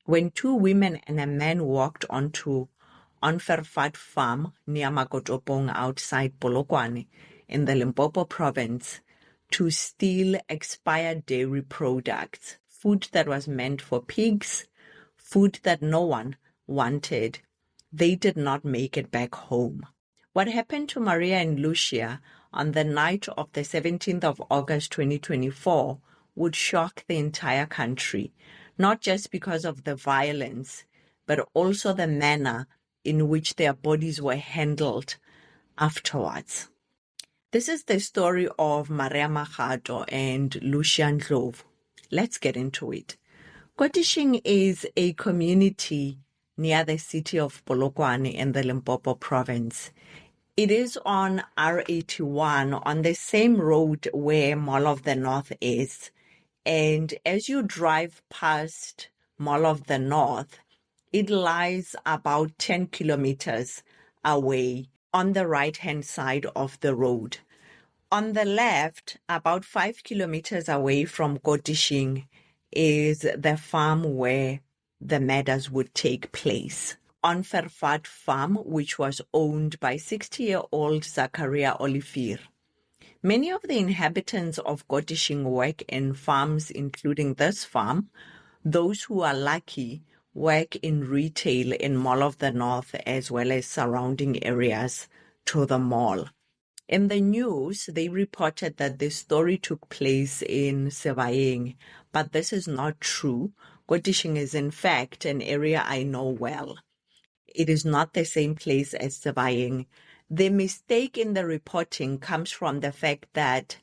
when two women and a man walked onto Onvervat farm near Makotopong outside Polokwane in the Limpopo province to steal expired dairy products, food that was meant for pigs, food that no one wanted. They did not make it back home. What happened to Maria and Lucia on the night of the 17th of August 2024 would shock the entire country, not just because of the violence, but also the manner in which their bodies were handled afterwards. This is the story of Maria Makgato and Lucia Ndlovu. Let's get into it. Kotishing is a community near the city of Polokwane in the Limpopo province. It is on R81 on the same road where Mall of the North is. And as you drive past Mall of the North, it lies about 10 kilometers away on the right-hand side of the road. On the left, about 5 kilometers away from Kotishing, is the farm where the murders would take place. Onvervat farm, which was owned by 60-year-old Zachariah Olivier. Many of the inhabitants of Kotishing work in farms, including this farm. Those who are lucky work in retail in Mall of the North as well as surrounding areas to the mall. In the news, they reported that this story took place in Sebayeng, but this is not true. Kotishing is in fact an area I know well. It is not the same place as Sebayeng. The mistake in the reporting comes from the fact that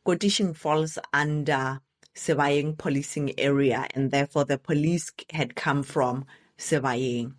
Kotishing falls under Sebayeng policing area, and therefore the police had come from Sebayeng.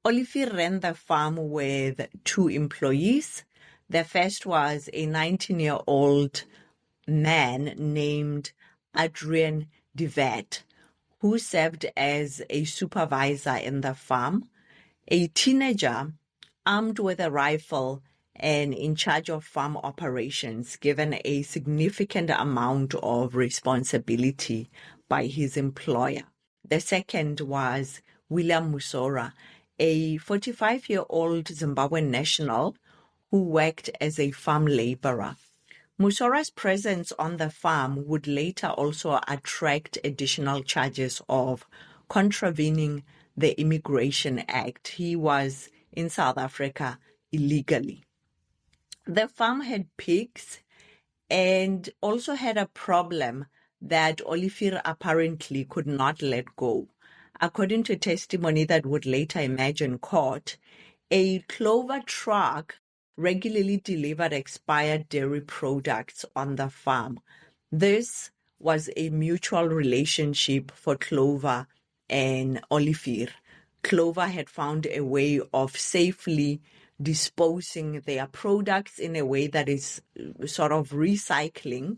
Olivier ran the farm with two employees. The first was a 19-year-old man named Adrian de Wet, who served as a supervisor in the farm, a teenager armed with a rifle and in charge of farm operations, given a significant amount of responsibility by his employer. The second was William Musora, a 45-year-old Zimbabwean national who worked as a farm laborer. Musora's presence on the farm would later also attract additional charges of contravening the Immigration Act. He was in South Africa illegally. The farm had pigs and also had a problem that Olivier apparently could not let go. According to testimony that would later emerge in court, a Clover truck regularly delivered expired dairy products on the farm. This was a mutual relationship for Clover and Olivier. Clover had found a way of safely disposing their products in a way that is sort of recycling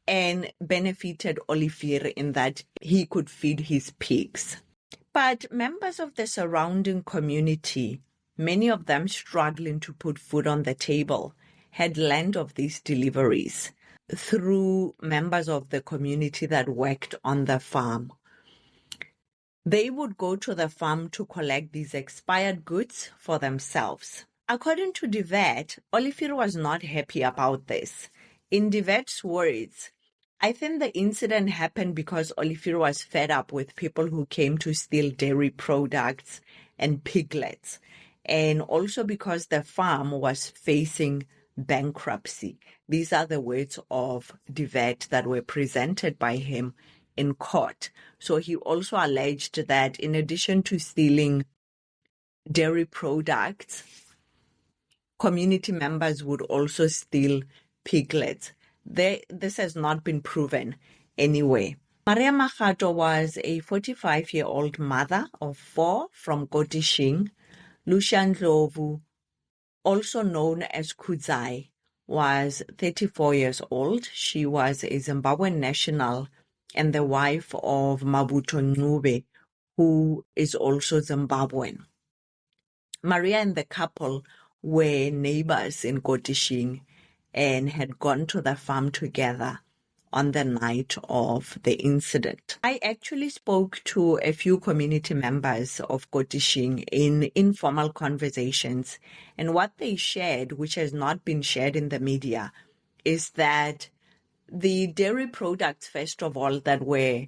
and benefited Olivier in that he could feed his pigs. But members of the surrounding community, many of them struggling to put food on the table, had learned of these deliveries through members of the community that worked on the farm. They would go to the farm to collect these expired goods for themselves. According to de Wet, Olivier was not happy about this. In de Wet's words, I think the incident happened because Olivier was fed up with people who came to steal dairy products and piglets, and also because the farm was facing bankruptcy. These are the words of de Wet that were presented by him in court. So he also alleged that in addition to stealing dairy products, community members would also steal piglets. This has not been proven anyway. Maria Makgato was a 45-year-old mother of 4 from Kotishing. Lucia Ndlovu, also known as Kudzai, was 34 years old. She was a Zimbabwean national and the wife of Mabuto Ncube, who is also Zimbabwean. Maria and the couple were neighbors in Kotishing and had gone to the farm together on the night of the incident. I actually spoke to a few community members of Kotishing in informal conversations, and what they shared, which has not been shared in the media, is that the dairy products, first of all, that were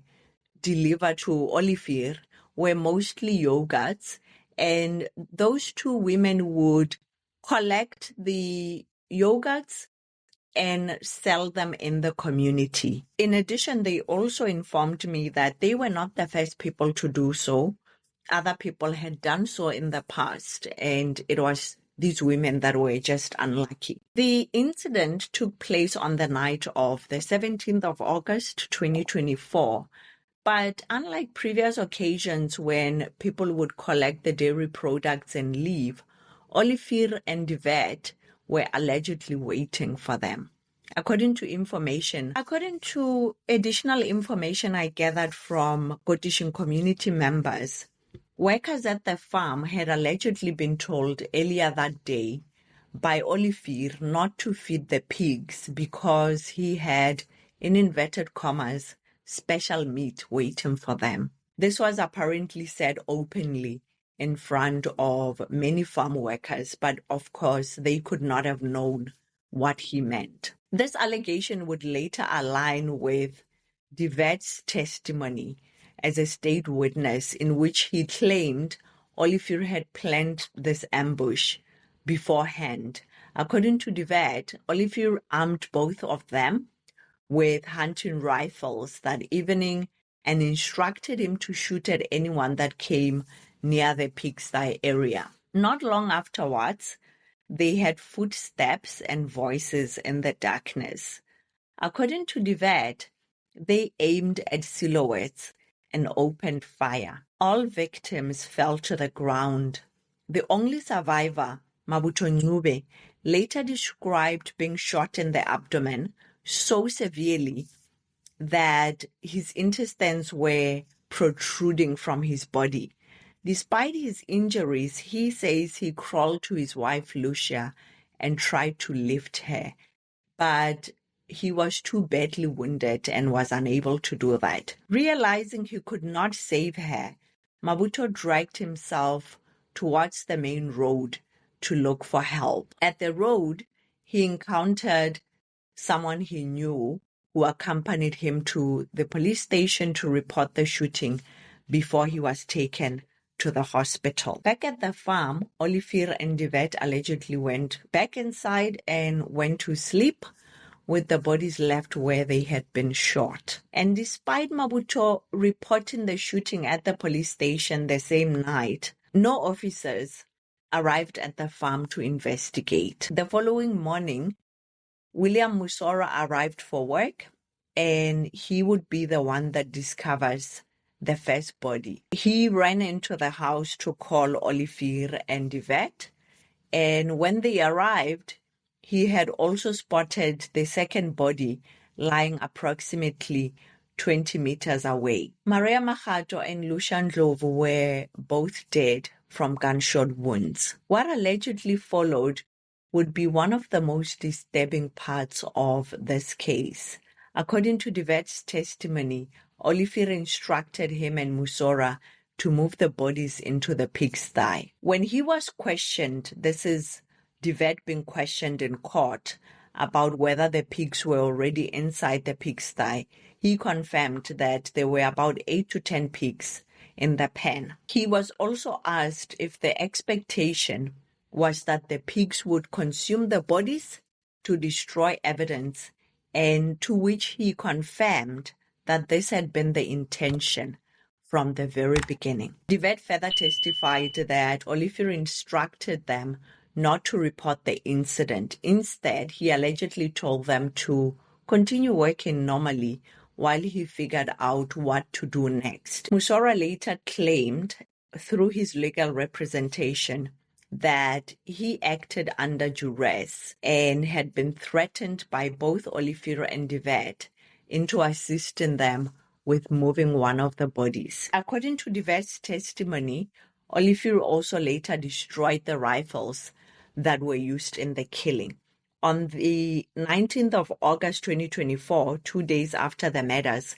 delivered to Olivier were mostly yogurts, and those two women would collect the yogurts and sell them in the community. In addition, they also informed me that they were not the first people to do so. Other people had done so in the past, and it was these women that were just unlucky. The incident took place on the night of the 17th of August, 2024. But unlike previous occasions when people would collect the dairy products and leave, Olivier and Yvette were allegedly waiting for them. According to additional information I gathered from Kotishing community members, workers at the farm had allegedly been told earlier that day by Olivier not to feed the pigs because he had, in inverted commas, special meat waiting for them. This was apparently said openly in front of many farm workers, but of course they could not have known what he meant. This allegation would later align with Yvette's testimony as a state witness, in which he claimed Olivier had planned this ambush beforehand. According to Yvette, Olivier armed both of them with hunting rifles that evening and instructed him to shoot at anyone that came near the pigsty area. Not long afterwards, they had footsteps and voices in the darkness. According to Yvette, they aimed at silhouettes and opened fire. All victims fell to the ground. The only survivor, Mabuto Ncube, later described being shot in the abdomen so severely that his intestines were protruding from his body. Despite his injuries, he says he crawled to his wife Lucia and tried to lift her, but he was too badly wounded and was unable to do that. Realizing he could not save her, Mabuto dragged himself towards the main road to look for help. At the road, he encountered someone he knew who accompanied him to the police station to report the shooting before he was taken to the hospital. Back at the farm, Olivier and Yvette allegedly went back inside and went to sleep with the bodies left where they had been shot. And despite Mabuto reporting the shooting at the police station the same night, no officers arrived at the farm to investigate. The following morning, William Musora arrived for work, and he would be the one that discovers the first body. He ran into the house to call Olivier and Yvette, and when they arrived, he had also spotted the second body lying approximately 20 meters away. Maria Makgato and Lucia Ndlovu were both dead from gunshot wounds. What allegedly followed would be one of the most disturbing parts of this case. According to Yvette's testimony, Olivier instructed him and Musora to move the bodies into the pigsty. When he was questioned, this is Yvette being questioned in court about whether the pigs were already inside the pigsty, he confirmed that there were about 8 to 10 pigs in the pen. He was also asked if the expectation was that the pigs would consume the bodies to destroy evidence, and to which he confirmed that this had been the intention from the very beginning. Yvette further testified that Olivier instructed them not to report the incident. Instead, he allegedly told them to continue working normally while he figured out what to do next. Musora later claimed, through his legal representation, that he acted under duress and had been threatened by both Olivier and Yvette into assisting them with moving one of the bodies. According to Yvette's testimony, Olivier also later destroyed the rifles that were used in the killing. On the 19th of August 2024, 2 days after the murders,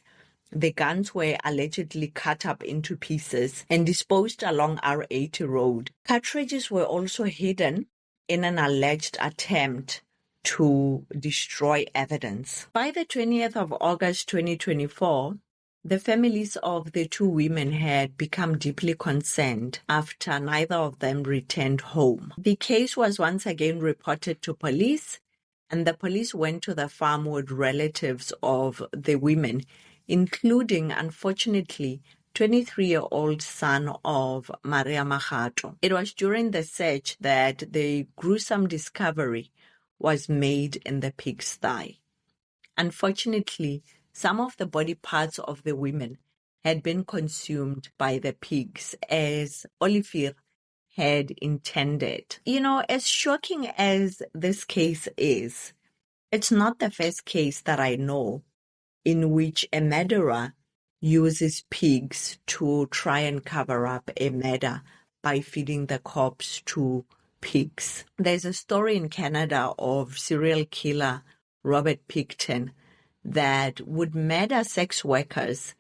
the guns were allegedly cut up into pieces and disposed along R80 road. Cartridges were also hidden in an alleged attempt to destroy evidence. By the 20th of August 2024, the families of the two women had become deeply concerned after neither of them returned home. The case was once again reported to police, and the police went to the farm with relatives of the women, including, unfortunately, 23-year-old son of Maria Makgato. It was during the search that the gruesome discovery was made in the pig's thigh. Unfortunately, some of the body parts of the women had been consumed by the pigs, as Olivier had intended. You know, as shocking as this case is, it's not the first case that I know in which a murderer uses pigs to try and cover up a murder by feeding the corpse to pigs. There's a story in Canada of serial killer Robert Pickton that would murder sex workers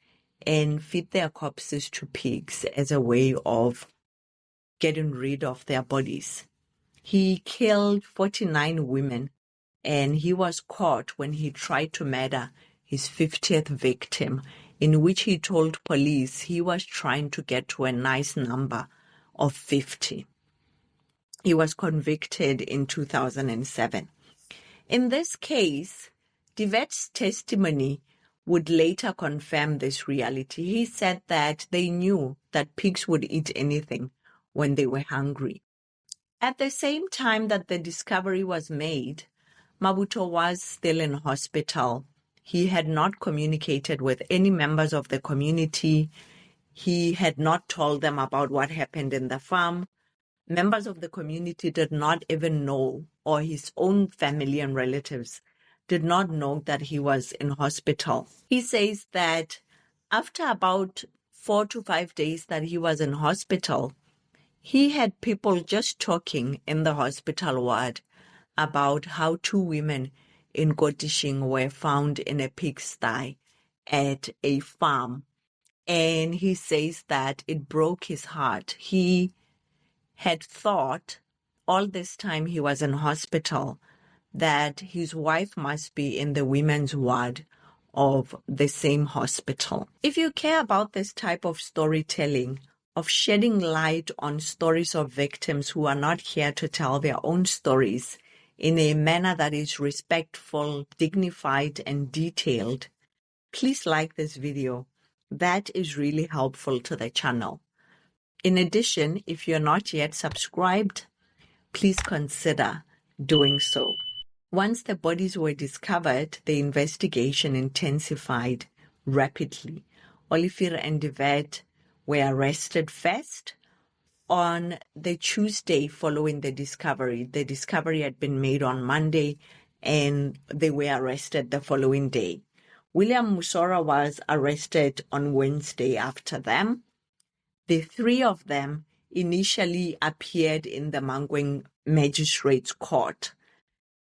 and feed their corpses to pigs as a way of getting rid of their bodies. He killed 49 women, and he was caught when he tried to murder his 50th victim, in which he told police he was trying to get to a nice number of 50. He was convicted in 2007. In this case, de Wet's testimony would later confirm this reality. He said that they knew that pigs would eat anything when they were hungry. At the same time that the discovery was made, Mabuto was still in hospital. He had not communicated with any members of the community. He had not told them about what happened in the farm. Members of the community did not even know, or his own family and relatives did not know that he was in hospital. He says that after about 4 to 5 days that he was in hospital, he had people just talking in the hospital ward about how two women in Kotishing were found in a pigsty at a farm. And he says that it broke his heart. He had thought all this time he was in hospital that his wife must be in the women's ward of the same hospital. If you care about this type of storytelling, of shedding light on stories of victims who are not here to tell their own stories in a manner that is respectful, dignified, and detailed, please like this video. That is really helpful to the channel. In addition, if you're not yet subscribed, please consider doing so. Once the bodies were discovered, the investigation intensified rapidly. Olivier and de Wet were arrested first on the Tuesday following the discovery. The discovery had been made on Monday, and they were arrested the following day. William Musora was arrested on Wednesday after them. The three of them initially appeared in the Mankweng Magistrates Court,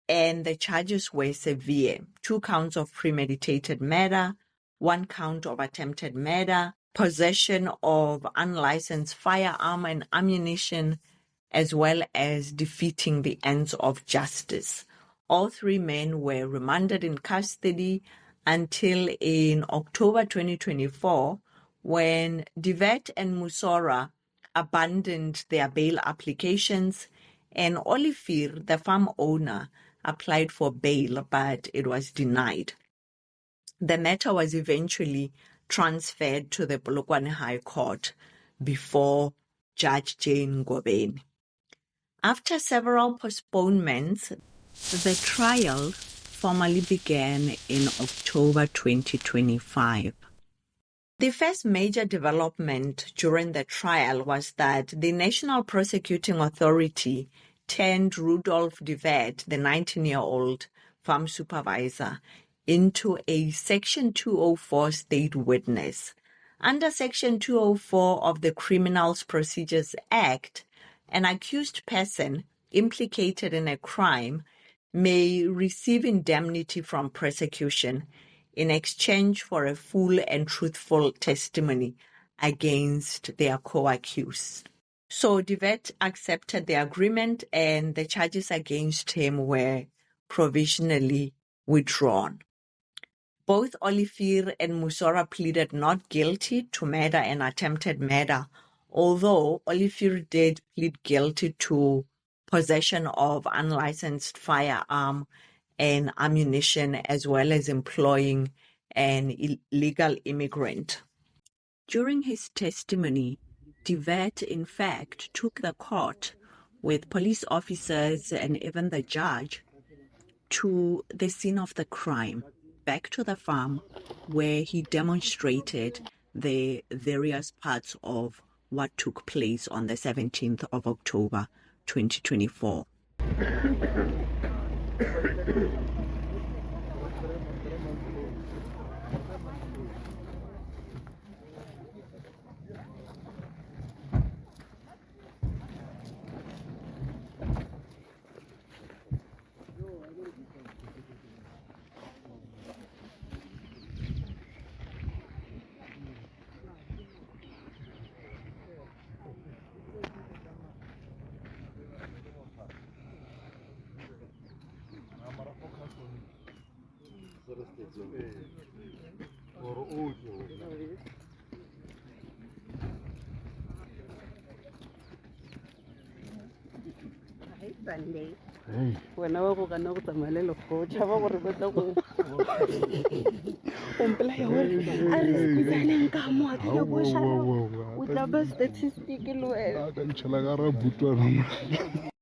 and the charges were severe. 2 counts of premeditated murder, 1 count of attempted murder, possession of unlicensed firearm and ammunition, as well as defeating the ends of justice. All 3 men were remanded in custody until in October 2024, when de Wet and Musora abandoned their bail applications, and Olivier, the farm owner, applied for bail, but it was denied. The matter was eventually transferred to the Polokwane High Court before Judge Jane Ngobeni. After several postponements, the trial formally began in October 2025. The first major development during the trial was that the National Prosecuting Authority turned Rudolph de Wet, the 19-year-old farm supervisor, into a Section 204 state witness. Under Section 204 of the Criminal Procedures Act, an accused person implicated in a crime may receive indemnity from prosecution in exchange for a full and truthful testimony against their co-accused. So De Wet accepted the agreement and the charges against him were provisionally withdrawn. Both Olivier and Musora pleaded not guilty to murder and attempted murder, although Olivier did plead guilty to possession of unlicensed firearm and ammunition, as well as employing an illegal immigrant. During his testimony, De Wet, in fact, took the court with police officers and even the judge to the scene of the crime, back to the farm, where he demonstrated the various parts of what took place on the 17th of October, 2024. Wena wa go kana go tsamaya le lekgotša ba gore ba tla go ompela ya gore a re sekutsaneng ka mo a tlile go šala o tla ba statistic le wena.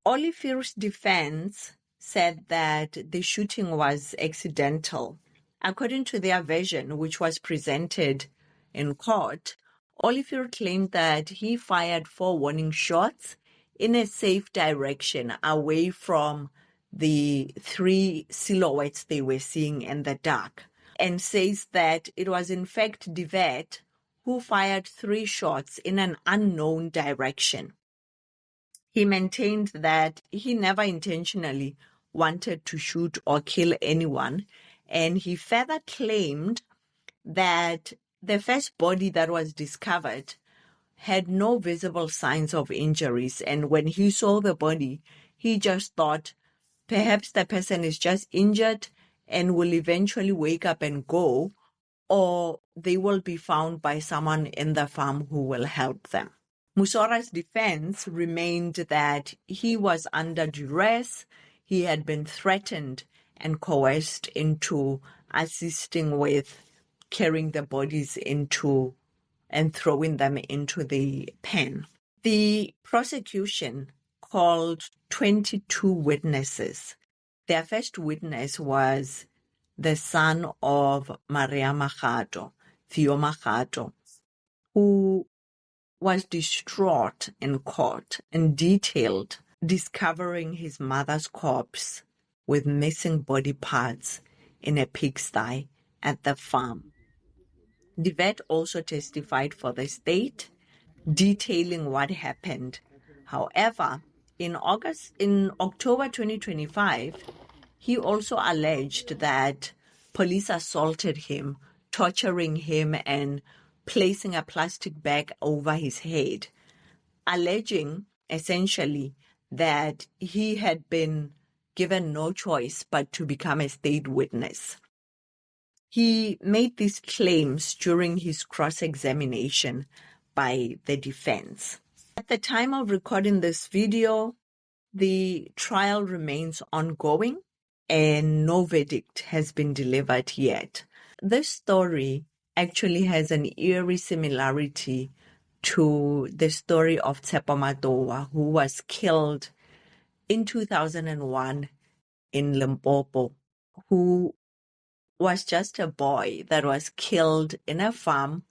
Olivier's defense said that the shooting was accidental. According to their version, which was presented in court, Olivier claimed that he fired 4 warning shots in a safe direction away from the 3 silhouettes they were seeing in the dark, and says that it was in fact De Wet who fired 3 shots in an unknown direction. He maintained that he never intentionally wanted to shoot or kill anyone, and he further claimed that the first body that was discovered had no visible signs of injuries, and when he saw the body, he just thought perhaps the person is just injured and will eventually wake up and go, or they will be found by someone in the farm who will help them. Musora's defense remained that he was under duress, he had been threatened and coerced into assisting with carrying the bodies into and throwing them into the pen. The prosecution called 22 witnesses. Their first witness was the son of Maria Makgato, Theo Makgato, who was distraught in court and detailed discovering his mother's corpse with missing body parts in a pigsty at the farm. De Wet also testified for the state, detailing what happened. However, in October 2025, he also alleged that police assaulted him, torturing him and placing a plastic bag over his head, alleging essentially that he had been given no choice but to become a state witness. He made these claims during his cross-examination by the defense. At the time of recording this video, the trial remains ongoing and no verdict has been delivered yet. This story actually has an eerie similarity to the story of Tshepo Matoa, who was killed in 2001 in Limpopo, who was just a boy that was killed in a farm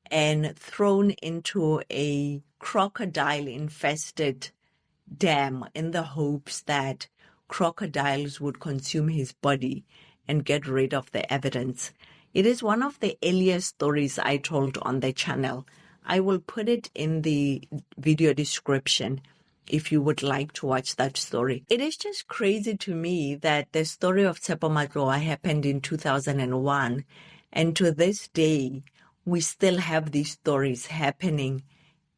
and thrown into a crocodile-infested dam in the hopes that crocodiles would consume his body and get rid of the evidence. It is one of the earliest stories I told on the channel. I will put it in the video description if you would like to watch that story. It is just crazy to me that the story of Tshepo Matloa happened in 2001, and to this day, we still have these stories happening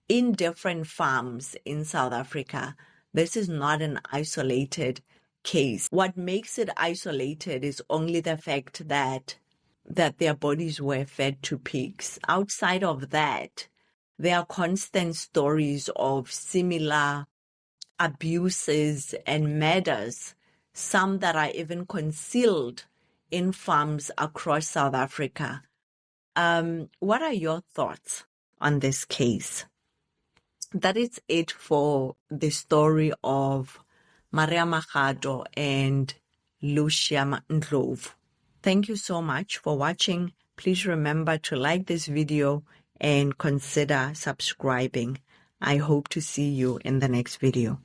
in different farms in South Africa. This is not an isolated case. What makes it isolated is only the fact that their bodies were fed to pigs. Outside of that, there are constant stories of similar abuses and murders, some that are even concealed in farms across South Africa. What are your thoughts on this case? That is it for the story of Maria Magado and Lucia Ndlovu. Thank you so much for watching. Please remember to like this video and consider subscribing. I hope to see you in the next video.